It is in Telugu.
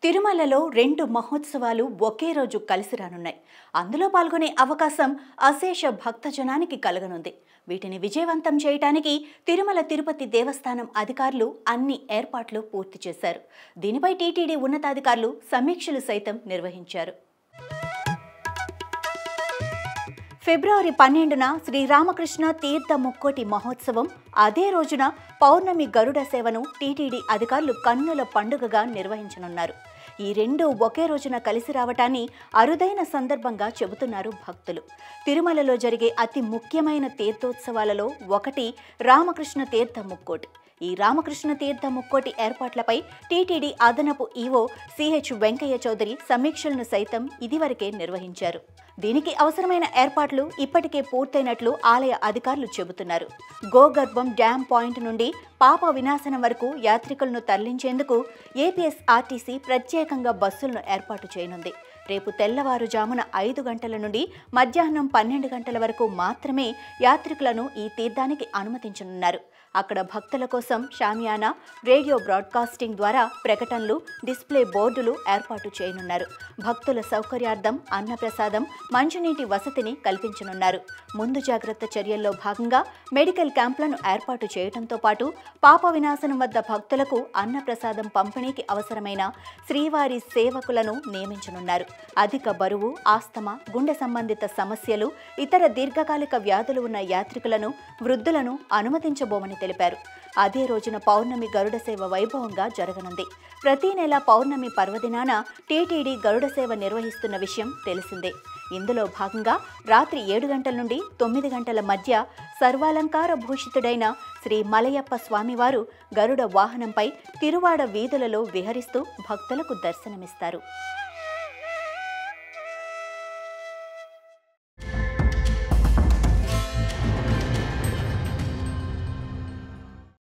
తిరుమలలో 2 మహోత్సవాలు ఒకే రోజు కలిసి రానున్నాయి. అందులో పాల్గొనే అవకాశం అశేష భక్తజనానికి కలగనుంది. వీటిని విజయవంతం చేయడానికి తిరుమల తిరుపతి దేవస్థానం అధికారులు అన్ని ఏర్పాట్లు పూర్తి చేశారు. దీనిపై టీటీడీ ఉన్నతాధికారులు సమీక్షలు సైతం నిర్వహించారు. ఫిబ్రవరి 12న శ్రీరామకృష్ణ తీర్థ ముక్కోటి మహోత్సవం, అదే రోజున పౌర్ణమి గరుడ సేవను టీటీడీ అధికారులు కన్నుల పండుగగా నిర్వహించనున్నారు. ఈ రెండు ఒకే రోజున కలిసి రావటాన్ని అరుదైన సందర్భంగా చెబుతున్నారు భక్తులు. తిరుమలలో జరిగే అతి ముఖ్యమైన తీర్థోత్సవాలలో ఒకటి రామకృష్ణ తీర్థ ముక్కోటి. ఈ రామకృష్ణ తీర్థ ముక్కోటి ఏర్పాట్లపై టీటీడీ అదనపు ఈవో సిహెచ్ వెంకయ్య చౌదరి సమీక్షలను సైతం ఇదివరకే నిర్వహించారు. దీనికి అవసరమైన ఏర్పాట్లు ఇప్పటికే పూర్తయినట్లు ఆలయ అధికారులు చెబుతున్నారు. గోగర్భం డ్యాం పాయింట్ నుండి పాప వినాశనం వరకు యాత్రికులను తరలించేందుకు ఏపీఎస్ఆర్టీసీ ప్రత్యేకంగా బస్సులను ఏర్పాటు చేయనుంది. రేపు తెల్లవారుజామున 5 గంటల నుండి మధ్యాహ్నం 12 గంటల వరకు మాత్రమే యాత్రికులను ఈ తీర్థానికి అనుమతించనున్నారు. అక్కడ భక్తుల కోసం షామియానా, రేడియో బ్రాడ్కాస్టింగ్ ద్వారా ప్రకటనలు, డిస్ప్లే బోర్డులు ఏర్పాటు చేయనున్నారు. భక్తుల సౌకర్యార్థం అన్నప్రసాదం, మంచినీటి వసతిని కల్పించనున్నారు. ముందు జాగ్రత్త చర్యల్లో భాగంగా మెడికల్ క్యాంపులను ఏర్పాటు చేయడంతో పాటు పాప వినాశనం వద్ద భక్తులకు అన్నప్రసాదం పంపిణీకి అవసరమైన శ్రీవారి సేవకులను నియమించనున్నారు. అధిక బరువు, ఆస్తమా, గుండె సంబంధిత సమస్యలు, ఇతర దీర్ఘకాలిక వ్యాధులు ఉన్న యాత్రికులను, వృద్ధులను అనుమతించబోమని తెలిపారు. అదే రోజున పౌర్ణమి గరుడ సేవ వైభవంగా జరగనుంది. ప్రతి నెల పౌర్ణమి పర్వదినాన టీటీడీ గరుడ సేవ నిర్వహిస్తున్న విషయం తెలిసిందే. ఇందులో భాగంగా రాత్రి 7 గంటల నుండి 9 గంటల మధ్య సర్వాలంకార భూషితుడైన శ్రీ మలయప్ప స్వామివారు గరుడ వాహనంపై తిరువాడ వీధులలో విహరిస్తూ భక్తులకు దర్శనమిస్తారు.